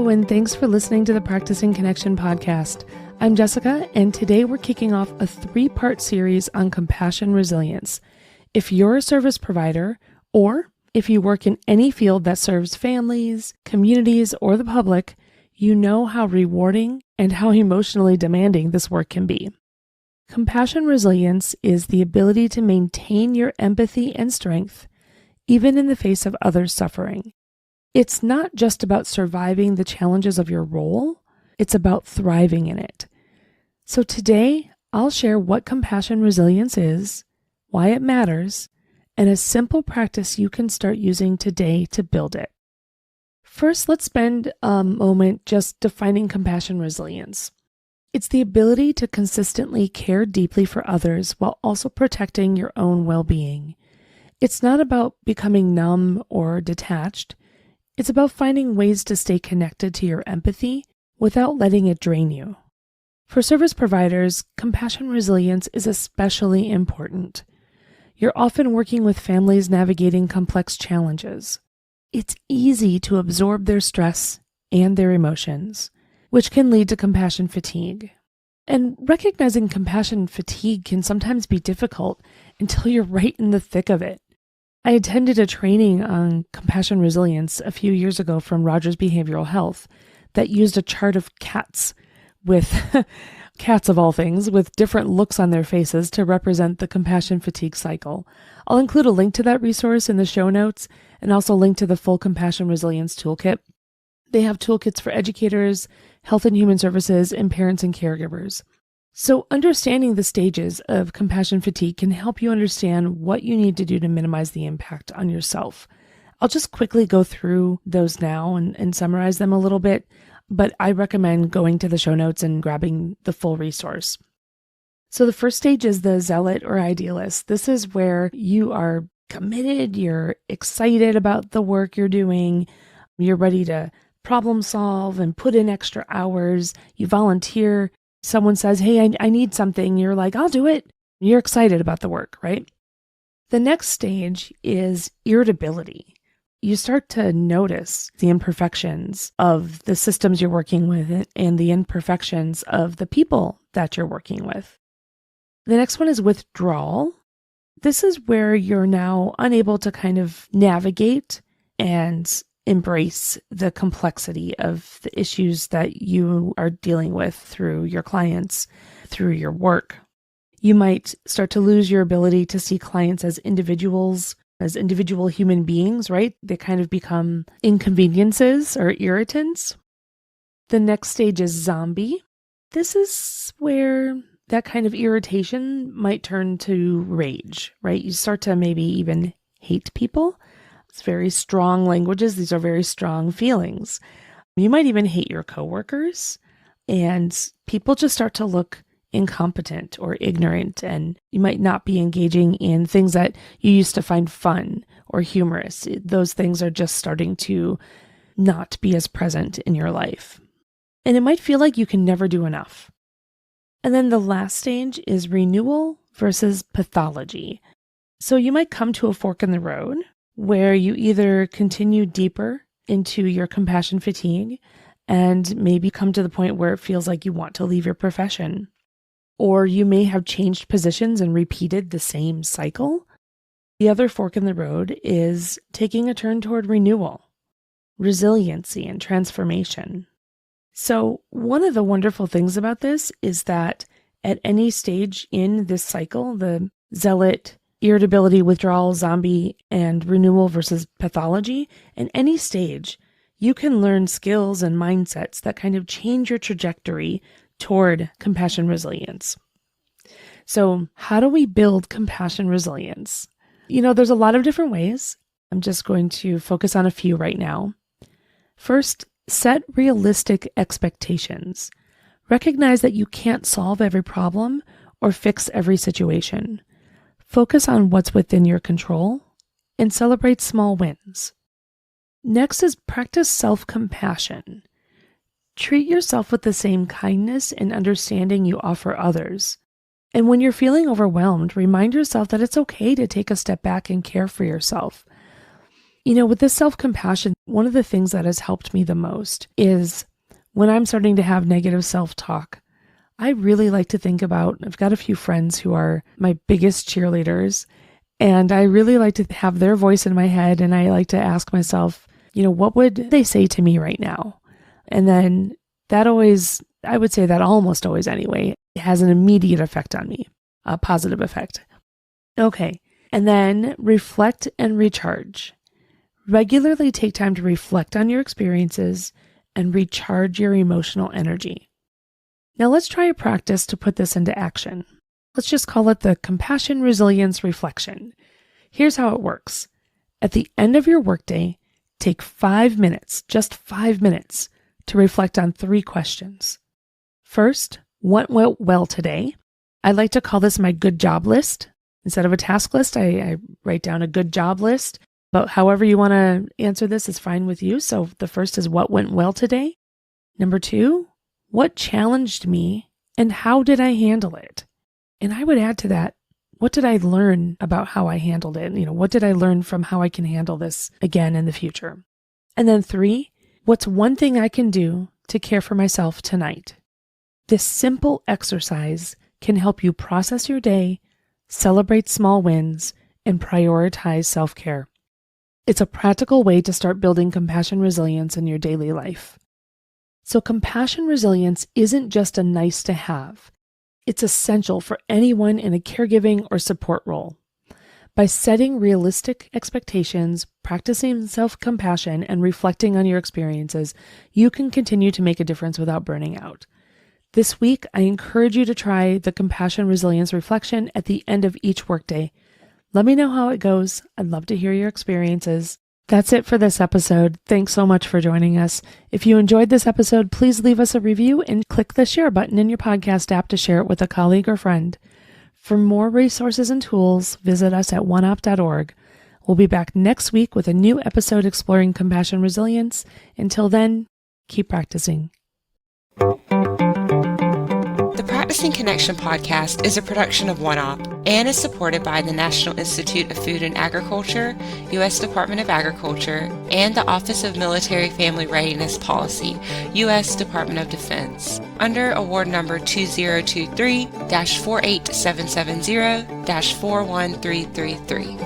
Hello, and thanks for listening to the Practicing Connection podcast. I'm Jessica, and today we're kicking off a 3-part series on compassion resilience. If you're a service provider, or if you work in any field that serves families, communities, or the public, you know how rewarding and how emotionally demanding this work can be. Compassion resilience is the ability to maintain your empathy and strength, even in the face of others' suffering. It's not just about surviving the challenges of your role, it's about thriving in it. So today, I'll share what compassion resilience is, why it matters, and a simple practice you can start using today to build it. First, let's spend a moment just defining compassion resilience. It's the ability to consistently care deeply for others while also protecting your own well-being. It's not about becoming numb or detached. It's about finding ways to stay connected to your empathy without letting it drain you. For service providers, compassion resilience is especially important. You're often working with families navigating complex challenges. It's easy to absorb their stress and their emotions, which can lead to compassion fatigue. And recognizing compassion fatigue can sometimes be difficult until you're right in the thick of it. I attended a training on compassion resilience a few years ago from Rogers Behavioral Health that used a chart of cats with cats of all things with different looks on their faces to represent the compassion fatigue cycle. I'll include a link to that resource in the show notes and also link to the full compassion resilience toolkit. They have toolkits for educators, health and human services, and parents and caregivers. So understanding the stages of compassion fatigue can help you understand what you need to do to minimize the impact on yourself. I'll just quickly go through those now and summarize them a little bit, but I recommend going to the show notes and grabbing the full resource. So the first stage is the zealot or idealist. This is where you are committed, you're excited about the work you're doing, you're ready to problem solve and put in extra hours, you volunteer. Someone says, hey, I need something. You're like, I'll do it. You're excited about the work, right? The next stage is irritability. You start to notice the imperfections of the systems you're working with and the imperfections of the people that you're working with. The next one is withdrawal. This is where you're now unable to kind of navigate and embrace the complexity of the issues that you are dealing with through your clients, through your work. You might start to lose your ability to see clients as individuals, as individual human beings, right? They kind of become inconveniences or irritants. The next stage is zombie. This is where that kind of irritation might turn to rage, right? You start to maybe even hate people. It's very strong languages. These are very strong feelings. You might even hate your coworkers, and people just start to look incompetent or ignorant, and you might not be engaging in things that you used to find fun or humorous. Those things are just starting to not be as present in your life. And it might feel like you can never do enough. And then the last stage is renewal versus pathology. So you might come to a fork in the road where you either continue deeper into your compassion fatigue and maybe come to the point where it feels like you want to leave your profession. Or you may have changed positions and repeated the same cycle. The other fork in the road is taking a turn toward renewal, resiliency, and transformation. So one of the wonderful things about this is that at any stage in this cycle, the zealot, irritability, withdrawal, zombie, and renewal versus pathology, in any stage, you can learn skills and mindsets that kind of change your trajectory toward compassion resilience. So how do we build compassion resilience? There's a lot of different ways. I'm just going to focus on a few right now. First, set realistic expectations. Recognize that you can't solve every problem or fix every situation. Focus on what's within your control and celebrate small wins. Next is practice self-compassion. Treat yourself with the same kindness and understanding you offer others. And when you're feeling overwhelmed, remind yourself that it's okay to take a step back and care for yourself. With this self-compassion, one of the things that has helped me the most is when I'm starting to have negative self-talk. I really like to think about, I've got a few friends who are my biggest cheerleaders, and I really like to have their voice in my head, and I like to ask myself, what would they say to me right now? And then that always, I would say that almost always anyway, has an immediate effect on me, a positive effect. Okay, and then reflect and recharge. Regularly take time to reflect on your experiences and recharge your emotional energy. Now let's try a practice to put this into action. Let's just call it the compassion resilience reflection. Here's how it works. At the end of your workday, take 5 minutes, just 5 minutes, to reflect on 3 questions. First, what went well today? I like to call this my good job list. Instead of a task list, I write down a good job list. But however you want to answer this is fine with you. So the first is what went well today. Number 2, what challenged me and how did I handle it? And I would add to that, what did I learn about how I handled it? What did I learn from how I can handle this again in the future? And then 3, what's one thing I can do to care for myself tonight? This simple exercise can help you process your day, celebrate small wins, and prioritize self-care. It's a practical way to start building compassion resilience in your daily life. So compassion resilience isn't just a nice to have. It's essential for anyone in a caregiving or support role. By setting realistic expectations, practicing self-compassion, and reflecting on your experiences, you can continue to make a difference without burning out. This week, I encourage you to try the compassion resilience reflection at the end of each workday. Let me know how it goes. I'd love to hear your experiences. That's it for this episode. Thanks so much for joining us. If you enjoyed this episode, please leave us a review and click the share button in your podcast app to share it with a colleague or friend. For more resources and tools, visit us at oneop.org. We'll be back next week with a new episode exploring compassion resilience. Until then, keep practicing. The Practicing Connection podcast is a production of OneOp and is supported by the National Institute of Food and Agriculture, U.S. Department of Agriculture, and the Office of Military Family Readiness Policy, U.S. Department of Defense, under award number 2023-48770-41333.